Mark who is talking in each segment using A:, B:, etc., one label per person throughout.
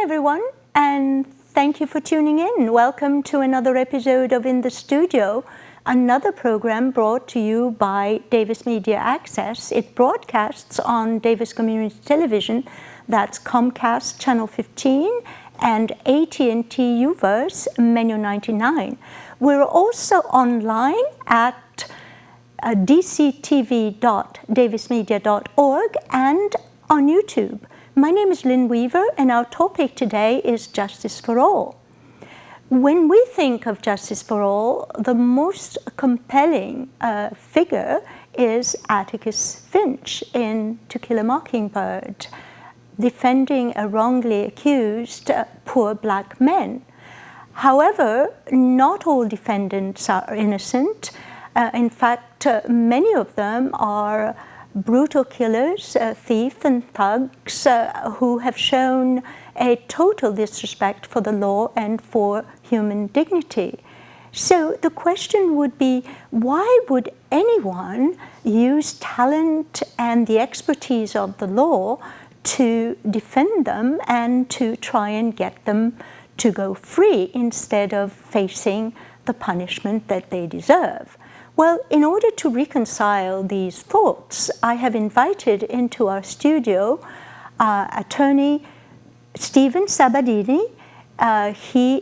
A: everyone, and thank you for tuning in. Welcome to another episode of In the Studio, another program brought to you by Davis Media Access. It broadcasts on Davis Community Television, that's Comcast Channel 15 and AT&T UVerse Menu 99. We're also online at dctv.davismedia.org and on YouTube. My name is Lynn Weaver, and our topic today is Justice for All. When we think of Justice for All, the most compelling figure is Atticus Finch in To Kill a Mockingbird, defending a wrongly accused poor black men. However, not all defendants are innocent. In fact, many of them are brutal killers, thieves and thugs who have shown a total disrespect for the law and for human dignity. So the question would be, why would anyone use talent and the expertise of the law to defend them and to try and get them to go free instead of facing the punishment that they deserve? Well, in order to reconcile these thoughts, I have invited into our studio attorney Stephen Sabbadini. He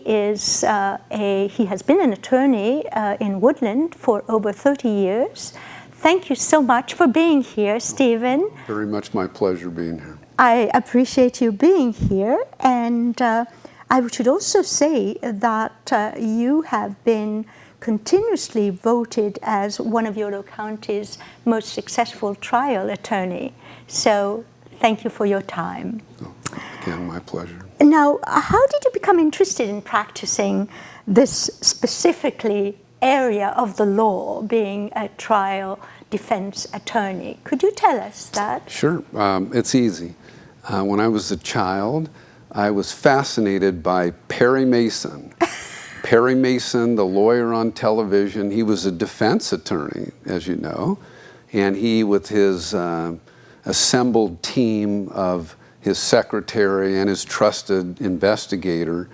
A: has been an attorney in Woodland for over 30 years. Thank you so much for being here, Stephen.
B: Very much my pleasure being here.
A: I appreciate you being here, and I should also say that you have been continuously voted as one of Yolo County's most successful trial attorney. So thank you for your time.
B: Oh, again, my pleasure.
A: Now, how did you become interested in practicing this specifically area of the law, being a trial defense attorney? Could you tell us that?
B: Sure. It's easy. When I was a child, I was fascinated by Perry Mason. Perry Mason, the lawyer on television, he was a defense attorney, as you know, and he, with his assembled team of his secretary and his trusted investigator,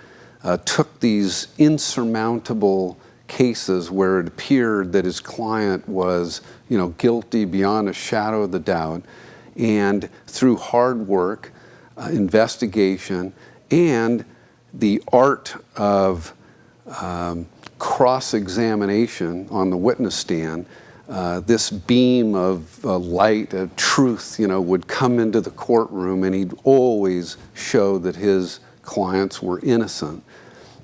B: took these insurmountable cases where it appeared that his client was, guilty beyond a shadow of the doubt, and through hard work, investigation, and the art of cross-examination on the witness stand, this beam of light, of truth, would come into the courtroom, and he'd always show that his clients were innocent.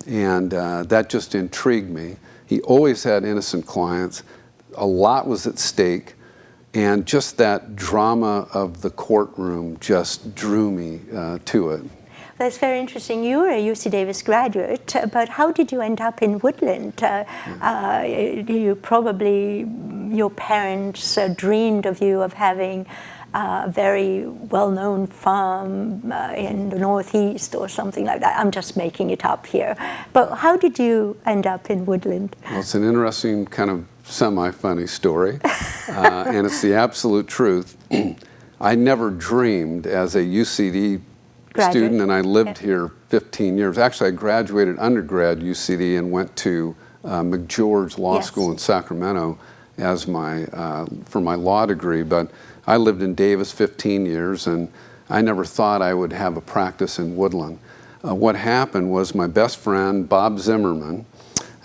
B: And that just intrigued me. He always had innocent clients. A lot was at stake. And just that drama of the courtroom just drew me to it.
A: That's very interesting. You were a UC Davis graduate, but how did you end up in Woodland? Your parents dreamed of you of having a very well-known farm in the Northeast or something like that. I'm just making it up here. But how did you end up in Woodland?
B: Well, it's an interesting kind of semi-funny story, and it's the absolute truth. I never dreamed as a UCD student, and I lived here 15 years. Actually, I graduated undergrad UCD and went to McGeorge Law School in Sacramento as for my law degree. But I lived in Davis 15 years, and I never thought I would have a practice in Woodland. What happened was my best friend, Bob Zimmerman,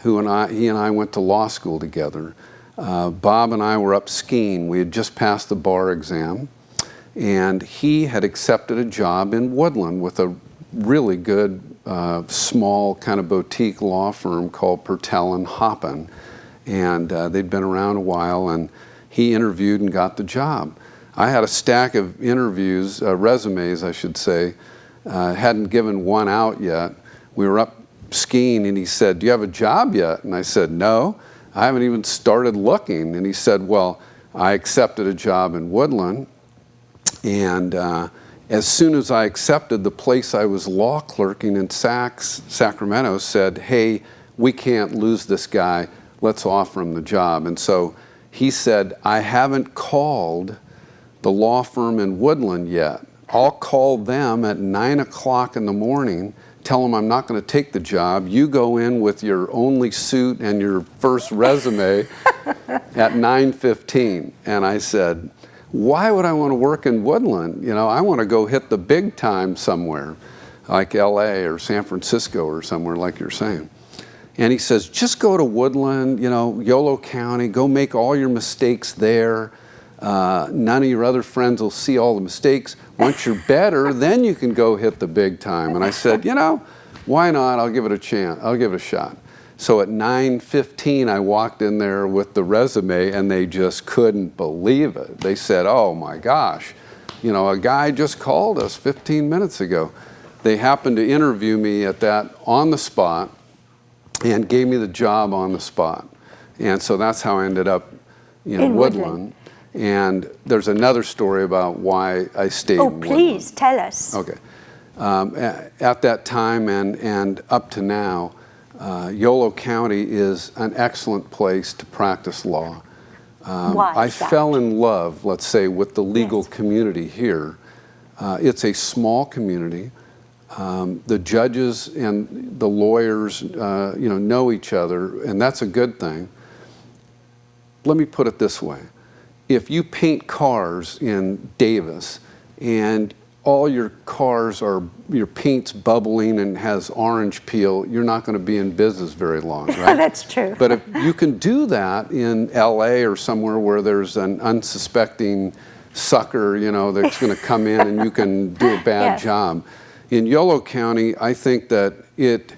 B: he and I went to law school together. Bob and I were up skiing. We had just passed the bar exam. And he had accepted a job in Woodland with a really good, small kind of boutique law firm called Pertel and Hoppen. And they'd been around a while, and he interviewed and got the job. I had a stack of interviews, resumes, I should say, hadn't given one out yet. We were up skiing, and he said, "Do you have a job yet?" And I said, "No, I haven't even started looking." And he said, "Well, I accepted a job in Woodland. And as soon as I accepted, the place I was law clerking in Sacramento said, 'Hey, we can't lose this guy. Let's offer him the job.' And so he said, 'I haven't called the law firm in Woodland yet. I'll call them at 9 o'clock in the morning, tell them I'm not going to take the job. You go in with your only suit and your first resume at 9:15. And I said, why would I want to work in Woodland? You know, I want to go hit the big time somewhere, like LA or San Francisco or somewhere like you're saying. And he says, just go to Woodland, you know, Yolo County, go make all your mistakes there. None of your other friends will see all the mistakes. Once you're better, then you can go hit the big time. And I said, you know, why not? I'll give it a chance. I'll give it a shot. So at 9:15, I walked in there with the resume, and they just couldn't believe it. They said, oh my gosh, you know, a guy just called us 15 minutes ago. They happened to interview me at that on the spot and gave me the job on the spot. And so that's how I ended up in Woodland. And there's another story about why I stayed in Woodland.
A: Oh, please, tell us.
B: Okay. At that time and up to now, Yolo County is an excellent place to practice law.
A: Why
B: I
A: is that?
B: fell in love, let's say, with the legal community here. It's a small community. The judges and the lawyers, you know each other, and that's a good thing. Let me put it this way. If you paint cars in Davis and all your cars are, your paint's bubbling and has orange peel, you're not going to be in business very long, right?
A: That's true.
B: But if you can do that in LA or somewhere where there's an unsuspecting sucker, you know, that's going to come in and you can do a bad job. In Yolo County, I think that it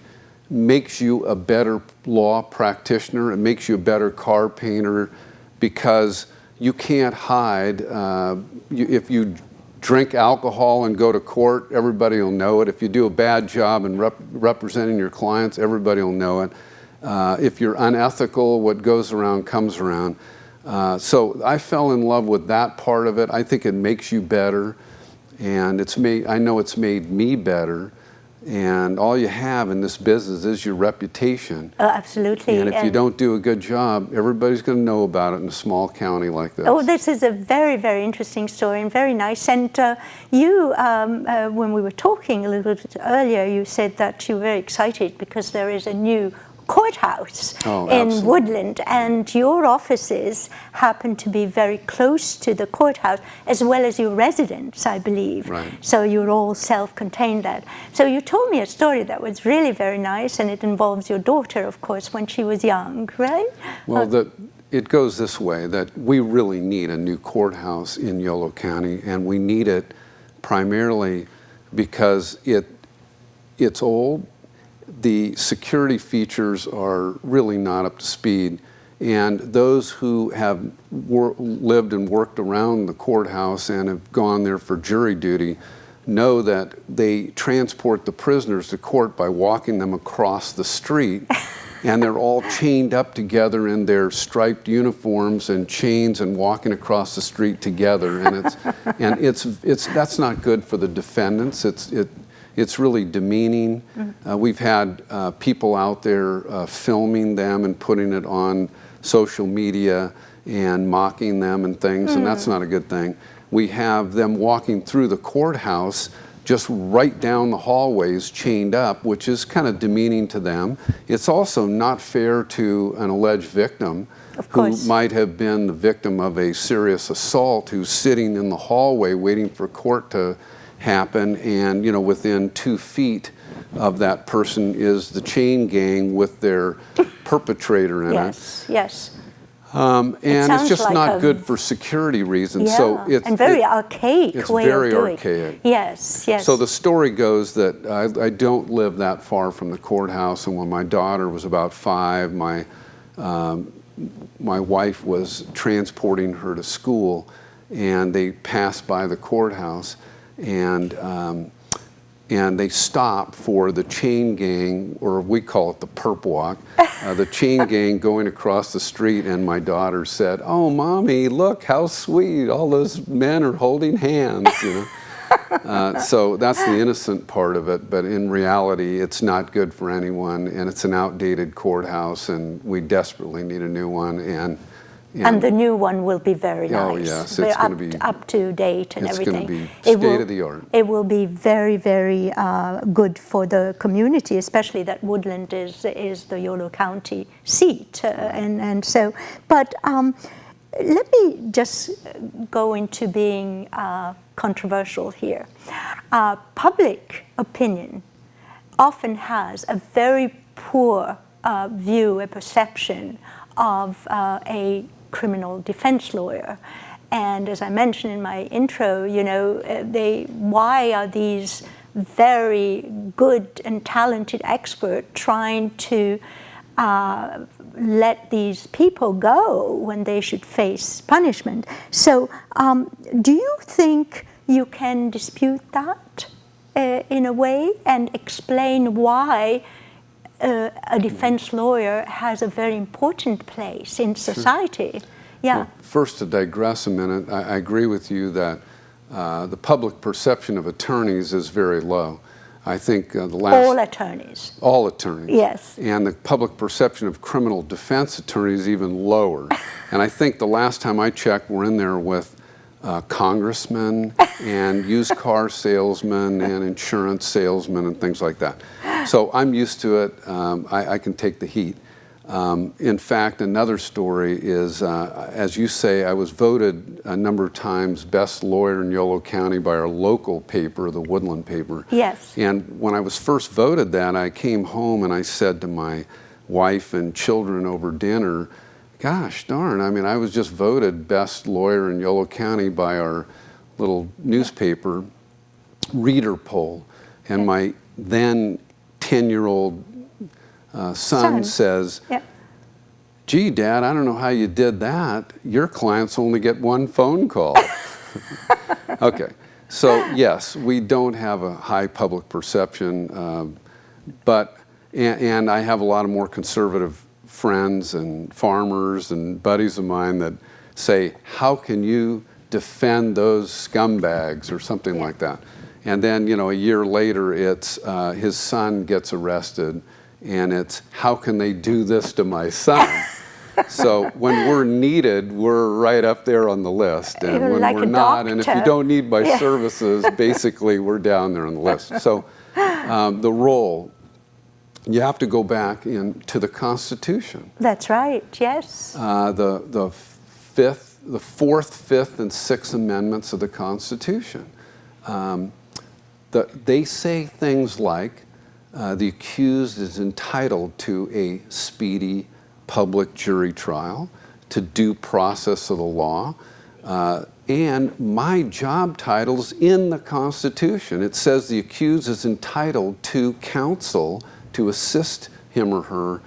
B: makes you a better law practitioner. It makes you a better car painter because you can't hide. If you drink alcohol and go to court, everybody will know it. If you do a bad job in representing your clients, everybody will know it. If you're unethical, what goes around comes around. So I fell in love with that part of it. I think it makes you better, and I know it's made me better. And all you have in this business is your reputation.
A: Oh, absolutely.
B: And if you don't do a good job, everybody's going to know about it in a small county like this.
A: Oh, this is a very, very interesting story and very nice. And you, when we were talking a little bit earlier, you said that you were very excited because there is a new courthouse in Woodland, and your offices happen to be very close to the courthouse, as well as your residence, I believe.
B: Right.
A: So you're all self-contained there. So you told me a story that was really very nice, and it involves your daughter, of course, when she was young, right?
B: Well, it goes this way, that we really need a new courthouse in Yolo County, and we need it primarily because it's old. The security features are really not up to speed, and those who have lived and worked around the courthouse and have gone there for jury duty know that they transport the prisoners to court by walking them across the street, and they're all chained up together in their striped uniforms and chains and walking across the street together, and that's not good for the defendants. It's really demeaning. We've had people out there filming them and putting it on social media and mocking them and things, and that's not a good thing. We have them walking through the courthouse just right down the hallways chained up, which is kind of demeaning to them. It's also not fair to an alleged victim who might have been the victim of a serious assault, who's sitting in the hallway waiting for court to happen, and within 2 feet of that person is the chain gang with their perpetrator in it.
A: Yes.
B: And it's just like not good for security reasons.
A: Yeah,
B: so
A: and very archaic way of doing it.
B: It's very archaic.
A: Yes.
B: So the story goes that I don't live that far from the courthouse, and when my daughter was about 5, my wife was transporting her to school, and they passed by the courthouse, and they stopped for the chain gang, or we call it the perp walk, the chain gang going across the street, and my daughter said, "Oh, Mommy, look how sweet, all those men are holding hands," So that's the innocent part of it, but in reality, it's not good for anyone, and it's an outdated courthouse, and we desperately need a new one, and
A: And the new one will be very nice.
B: Oh yes, it's going to be
A: up to date and everything.
B: It's going to be state of the art.
A: It will be very, very good for the community, especially that Woodland is the Yolo County seat, and so. But let me just go into being controversial here. Public opinion often has a very poor view, a perception of a criminal defense lawyer. And as I mentioned in my intro, you know, why are these very good and talented experts trying to let these people go when they should face punishment? So do you think you can dispute that in a way and explain why a defense lawyer has a very important place in society? Sure. Yeah.
B: Well, first, to digress a minute, I agree with you that the public perception of attorneys is very low. I think the last...
A: All attorneys.
B: All attorneys.
A: Yes.
B: And the public perception of criminal defense attorneys is even lower. And I think the last time I checked, we're in there with congressmen and used car salesmen and insurance salesmen and things like that. So I'm used to it. I can take the heat. In fact, another story is, as you say, I was voted a number of times best lawyer in Yolo County by our local paper, the Woodland paper.
A: Yes.
B: And when I was first voted that, I came home and I said to my wife and children over dinner, gosh darn, I mean, I was just voted best lawyer in Yolo County by our little newspaper reader poll. And my then 10-year-old son says,
A: yep.
B: Gee, Dad, I don't know how you did that. Your clients only get one phone call. Okay, so yes, we don't have a high public perception, and I have a lot of more conservative friends and farmers and buddies of mine that say, how can you defend those scumbags or something like that? And then, you know, a year later, it's his son gets arrested, and it's, how can they do this to my son? So when we're needed, we're right up there on the list. And when
A: like
B: we're not, and if you don't need my services, basically we're down there on the list. So the role, you have to go back into the Constitution.
A: That's right, yes.
B: The Fourth, Fifth, and Sixth Amendments of the Constitution. They say things like, the accused is entitled to a speedy public jury trial, to due process of the law, and my job title's in the Constitution. It says the accused is entitled to counsel to assist him or her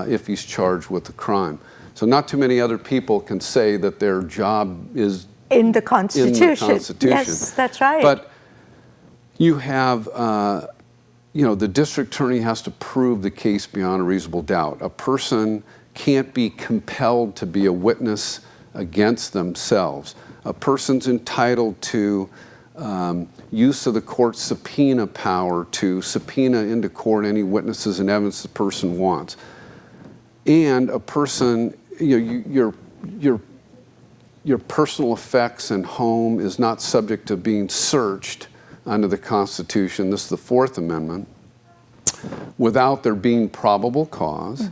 B: if he's charged with a crime. So not too many other people can say that their job is
A: in the Constitution. Yes, that's right.
B: But you have, you know, the district attorney has to prove the case beyond a reasonable doubt. A person can't be compelled to be a witness against themselves. A person's entitled to use of the court's subpoena power to subpoena into court any witnesses and evidence the person wants. And a person, you know, your personal effects and home is not subject to being searched under the Constitution, this is the Fourth Amendment, without there being probable cause,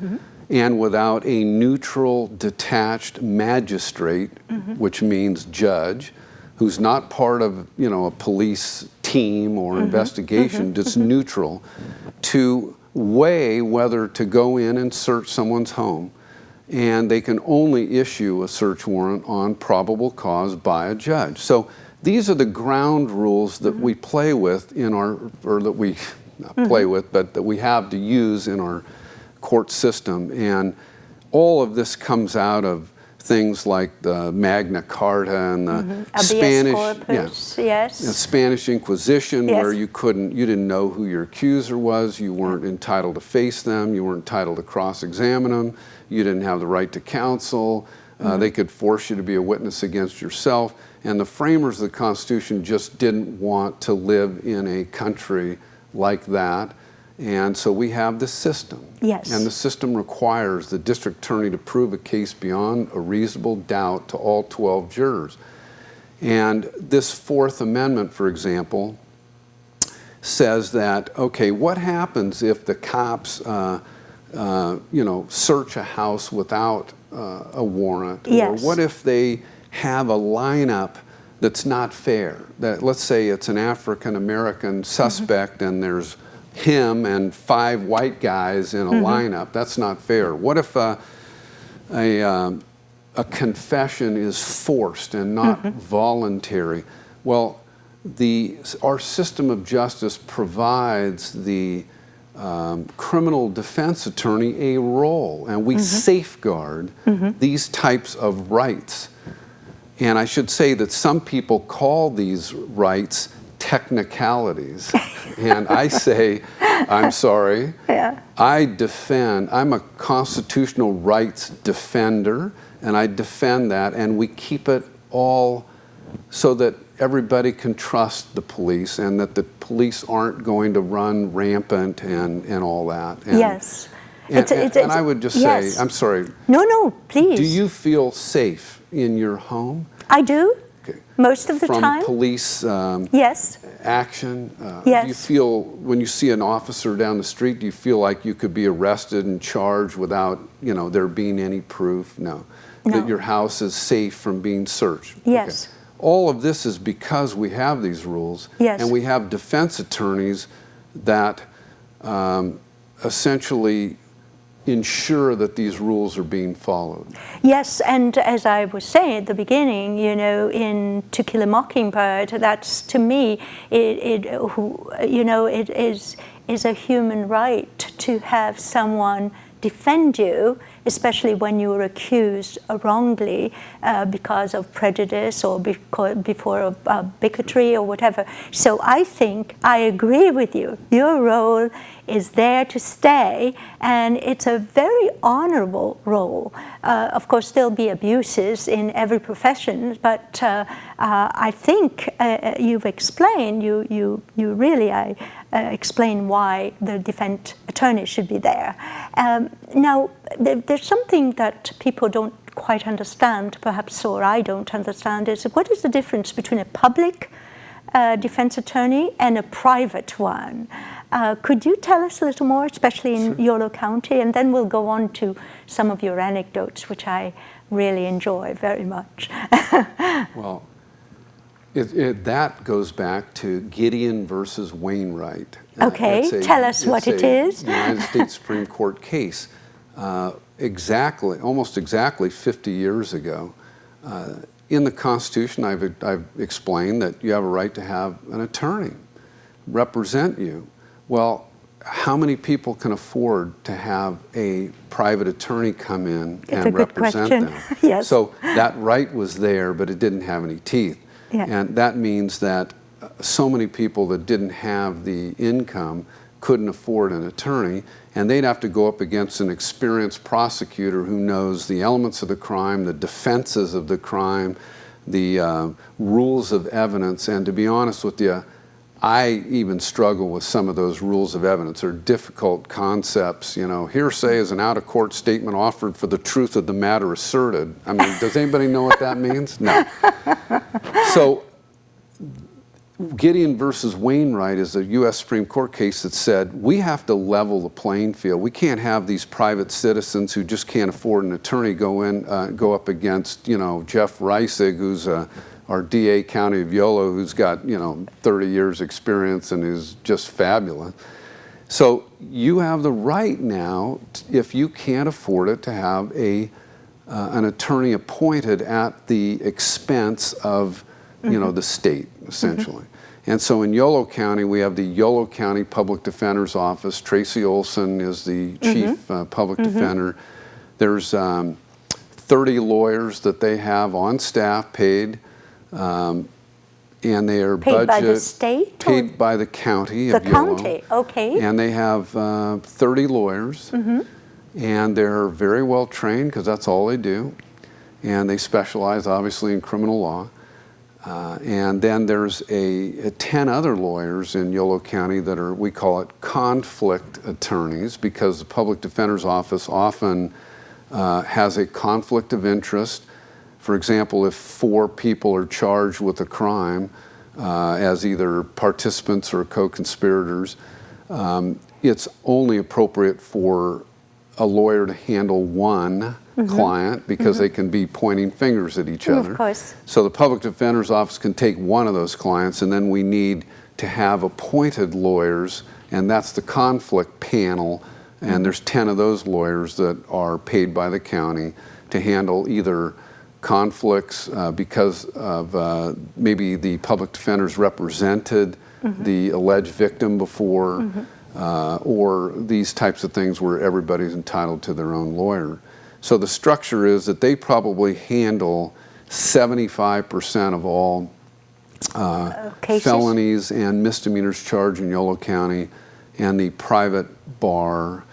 B: and without a neutral, detached magistrate, which means judge, who's not part of, you know, a police team or investigation, just neutral, to weigh whether to go in and search someone's home. And they can only issue a search warrant on probable cause by a judge. So these are the ground rules that we play with in our, or that we not play with, but that we have to use in our court system. And all of this comes out of things like the Magna Carta and the Spanish, the Spanish Inquisition, where you didn't know who your accuser was, you weren't entitled to face them, you weren't entitled to cross-examine them, you didn't have the right to counsel, they could force you to be a witness against yourself. And the framers of the Constitution just didn't want to live in a country like that. And so we have this system.
A: Yes.
B: And the system requires the district attorney to prove a case beyond a reasonable doubt to all 12 jurors. And this Fourth Amendment, for example, says that, okay, what happens if the cops, search a house without a warrant?
A: Yes.
B: Or what if they have a lineup that's not fair? That, let's say it's an African-American suspect and there's him and 5 white guys in a lineup. That's not fair. What if a confession is forced and not voluntary? Well, our system of justice provides the criminal defense attorney a role, and we safeguard these types of rights. And I should say that some people call these rights technicalities. And I say, I'm sorry, I'm a constitutional rights defender, and I defend that, and we keep it all so that everybody can trust the police and that the police aren't going to run rampant and all that. And,
A: yes.
B: And I would just say, I'm sorry.
A: No, please.
B: Do you feel safe in your home?
A: I do.
B: Okay.
A: Most of the time.
B: From police
A: yes.
B: action?
A: Yes.
B: Do you feel, when you see an officer down the street, do you feel like you could be arrested and charged without, there being any proof? No. That your house is safe from being searched?
A: Yes.
B: Okay. All of this is because we have these rules, and we have defense attorneys that essentially ensure that these rules are being followed.
A: Yes, and as I was saying at the beginning, in To Kill a Mockingbird, that's, to me, it is a human right to have someone defend you, especially when you are accused wrongly because of prejudice or before bigotry or whatever. So I think I agree with you. Your role is there to stay, and it's a very honorable role. Of course, there'll be abuses in every profession, but I think you've explained, you really explain why the defense attorney should be there. Now, there's something that people don't quite understand, perhaps, or I don't understand, is what is the difference between a public defense attorney and a private one? Could you tell us a little more, especially in Yolo County, and then we'll go on to some of your anecdotes, which I really enjoy very much.
B: Well, that goes back to Gideon versus Wainwright.
A: Okay, tell us what it is.
B: United States Supreme Court case, almost exactly 50 years ago. In the Constitution, I've explained that you have a right to have an attorney represent you. Well, how many people can afford to have a private attorney come in and represent them?
A: Yes.
B: So that right was there, but it didn't have any teeth.
A: Yeah.
B: And that means that so many people that didn't have the income couldn't afford an attorney, and they'd have to go up against an experienced prosecutor who knows the elements of the crime, the defenses of the crime, the rules of evidence. And to be honest with you, I even struggle with some of those rules of evidence. They're difficult concepts. Hearsay is an out-of-court statement offered for the truth of the matter asserted. I mean, does anybody know what that means? No. So Gideon versus Wainwright is a U.S. Supreme Court case that said we have to level the playing field. We can't have these private citizens who just can't afford an attorney go up against, Jeff Reisig, who's our DA County of Yolo, who's got 30 years experience and is just fabulous. So you have the right now, if you can't afford it, to have an attorney appointed at the expense of the state, essentially. And so in Yolo County, we have the Yolo County Public Defender's Office. Tracy Olson is the chief public defender. There's 30 lawyers that they have on staff, paid. And they are
A: paid by the state?
B: Paid by the county of Yolo. The
A: county, okay.
B: And they have 30 lawyers, and they're very well trained because that's all they do. And they specialize, obviously, in criminal law. And then there's 10 other lawyers in Yolo County that are, we call it conflict attorneys, because the public defender's office often has a conflict of interest. For example, if 4 people are charged with a crime as either participants or co-conspirators, it's only appropriate for a lawyer to handle one client, because they can be pointing fingers at each other.
A: Of course.
B: So the public defender's office can take one of those clients, and then we need to have appointed lawyers, and that's the conflict panel, and there's 10 of those lawyers that are paid by the county to handle either conflicts because of maybe the public defenders represented the alleged victim before, or these types of things where everybody's entitled to their own lawyer. So the structure is that they probably handle 75% of all felonies and misdemeanors charged in Yolo County, and the private bar,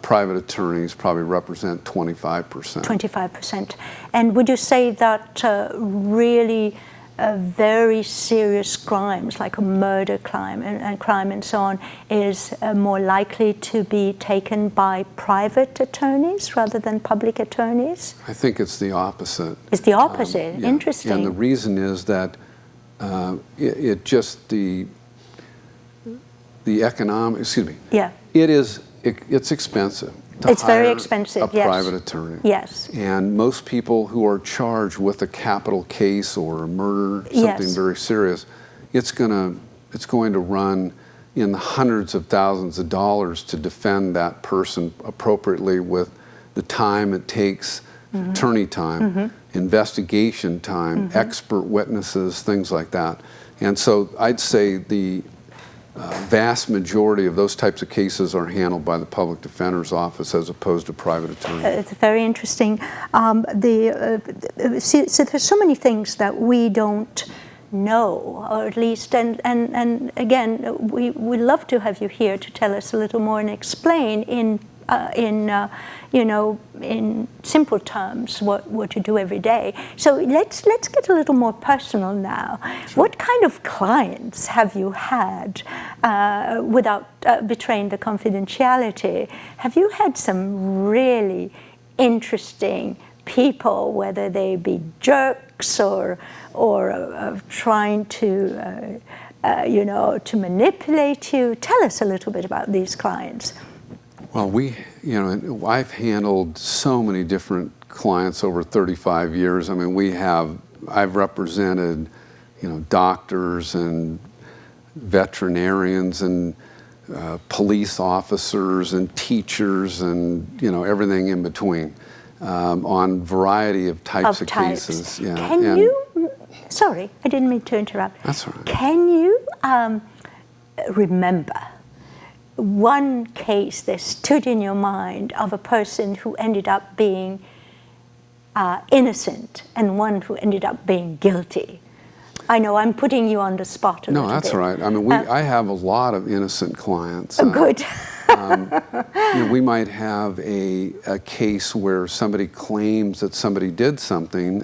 B: private attorneys probably represent 25%.
A: 25%. And would you say that really very serious crimes, like a murder crime and so on, is more likely to be taken by private attorneys rather than public attorneys?
B: I think it's the opposite.
A: It's the opposite.
B: Yeah.
A: Interesting.
B: And the reason is that the economic, excuse me.
A: Yeah.
B: It's expensive to
A: it's very
B: hire
A: expensive,
B: a private attorney.
A: Yes.
B: And most people who are charged with a capital case or a murder, something very serious, it's going to run in the hundreds of thousands of dollars to defend that person appropriately, with the time it takes, attorney time, investigation time, expert witnesses, things like that. And so I'd say the vast majority of those types of cases are handled by the public defender's office as opposed to private attorneys.
A: It's very interesting. So there's so many things that we don't know, or at least, and again, we love to have you here to tell us a little more and explain in simple terms what you do every day. So let's get a little more personal now.
B: Sure.
A: What kind of clients have you had, without betraying the confidentiality? Have you had some really interesting people, whether they be jerks or trying to to manipulate you? Tell us a little bit about these clients.
B: Well, I've handled so many different clients over 35 years. I mean, I've represented, doctors and veterinarians and police officers and teachers and, everything in between, on variety of types of cases. Yeah.
A: Sorry, I didn't mean to interrupt.
B: That's all right.
A: Can you remember one case that stood in your mind of a person who ended up being innocent and one who ended up being guilty? I know I'm putting you on the spot a little bit.
B: No, that's all right. I mean, I have a lot of innocent clients.
A: Good.
B: We might have a case where somebody claims that somebody did something,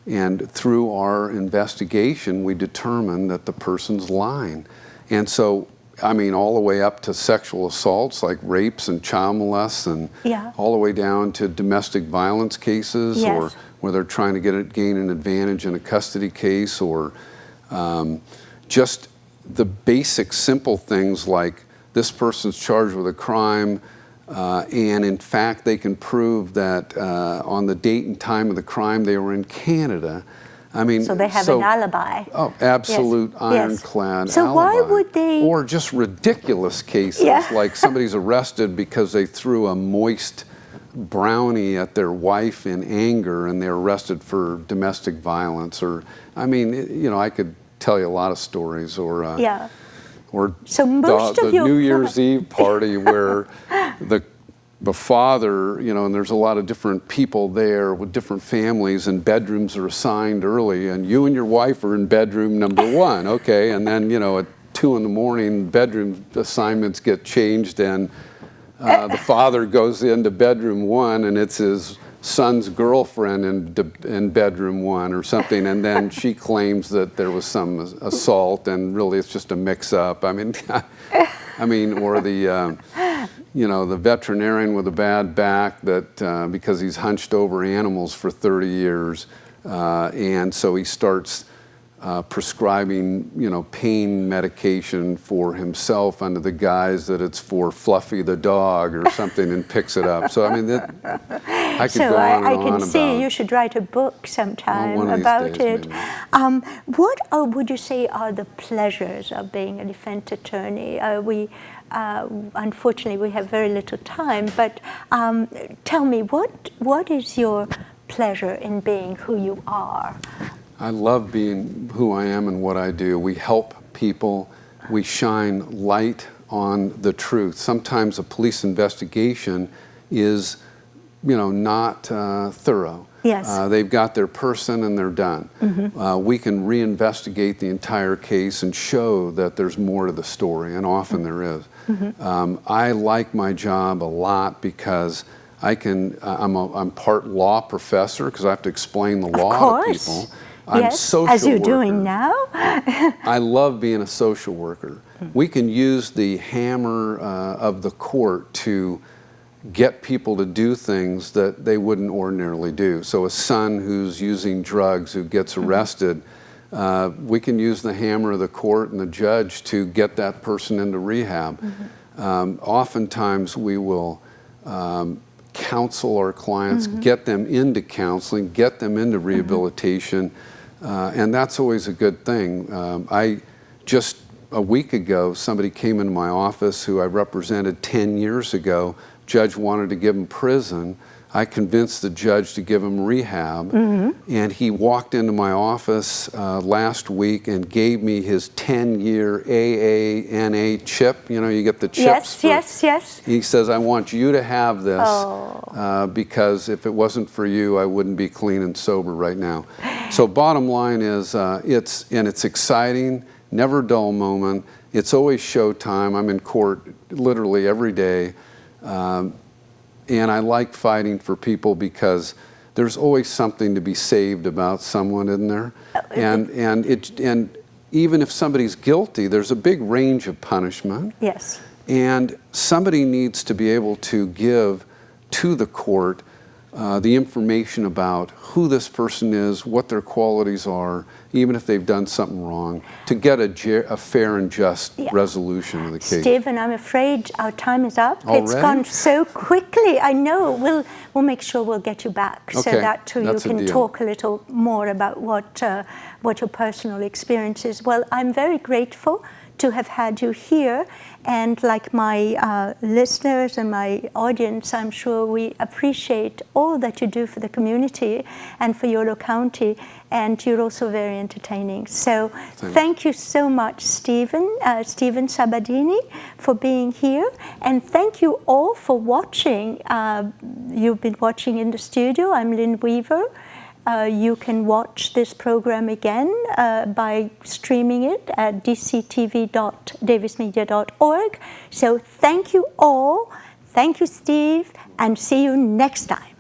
B: and through our investigation, we determine that the person's lying. And so, all the way up to sexual assaults like rapes and child molests, and all the way down to domestic violence cases, or where they're trying to gain an advantage in a custody case, or just the basic simple things like this person's charged with a crime, and in fact they can prove that on the date and time of the crime they were in Canada. So
A: they have an alibi.
B: Oh, absolute ironclad
A: So
B: alibi.
A: Why would they?
B: Or just ridiculous cases, like somebody's arrested because they threw a moist brownie at their wife in anger, and they're arrested for domestic violence. Or, I could tell you a lot of stories. Or
A: so most of
B: the New Year's Eve party where the father, and there's a lot of different people there with different families, and bedrooms are assigned early, and you and your wife are in bedroom number 1, okay, and then, at 2 in the morning, bedroom assignments get changed, and the father goes into bedroom 1, and it's his son's girlfriend in bedroom 1 or something, and then she claims that there was some assault, and really it's just a mix-up. I mean, or the the veterinarian with a bad back that because he's hunched over animals for 30 years, and so he starts prescribing, pain medication for himself under the guise that it's for Fluffy the dog or something, and picks it up. So I mean, I could go on and
A: I
B: on
A: can
B: about.
A: see you should write a book sometime about it. What would you say are the pleasures of being a defense attorney? Unfortunately, we have very little time, but tell me, what is your pleasure in being who you are?
B: I love being who I am and what I do. We help people. We shine light on the truth. Sometimes a police investigation is, not thorough.
A: Yes.
B: They've got their person and they're done. We can reinvestigate the entire case and show that there's more to the story, and often there is. I like my job a lot because I'm part law professor because I have to explain the law to people. I'm
A: yes,
B: social
A: as you're
B: worker.
A: doing now.
B: I love being a social worker. We can use the hammer of the court to get people to do things that they wouldn't ordinarily do. So a son who's using drugs, who gets arrested, we can use the hammer of the court and the judge to get that person into rehab. Oftentimes we will counsel our clients, get them into counseling, get them into rehabilitation, and that's always a good thing. Just a week ago, somebody came into my office who I represented 10 years ago. Judge wanted to give him prison. I convinced the judge to give him rehab, and he walked into my office last week and gave me his 10-year AANA chip. You get the chips.
A: Yes.
B: He says, I want you to have this because if it wasn't for you, I wouldn't be clean and sober right now. So bottom line is, it's exciting, never a dull moment. It's always showtime. I'm in court literally every day. And I like fighting for people because there's always something to be saved about someone, isn't there? And even if somebody's guilty, there's a big range of punishment.
A: Yes.
B: And somebody needs to be able to give to the court the information about who this person is, what their qualities are, even if they've done something wrong, to get a fair and just resolution of the case.
A: Stephen, I'm afraid our time is up.
B: Already?
A: It's gone so quickly. I know. We'll make sure we'll get you back so that too you can talk a little more about what your personal experience is. Well, I'm very grateful to have had you here, and like my listeners and my audience, I'm sure we appreciate all that you do for the community and for Yolo County, and you're also very entertaining. So thank you so much, Stephen Sabbadini, for being here, and thank you all for watching. You've been watching in the studio. I'm Lynn Weaver. You can watch this program again by streaming it at dctv.davismedia.org. So thank you all. Thank you, Steve, and see you next time.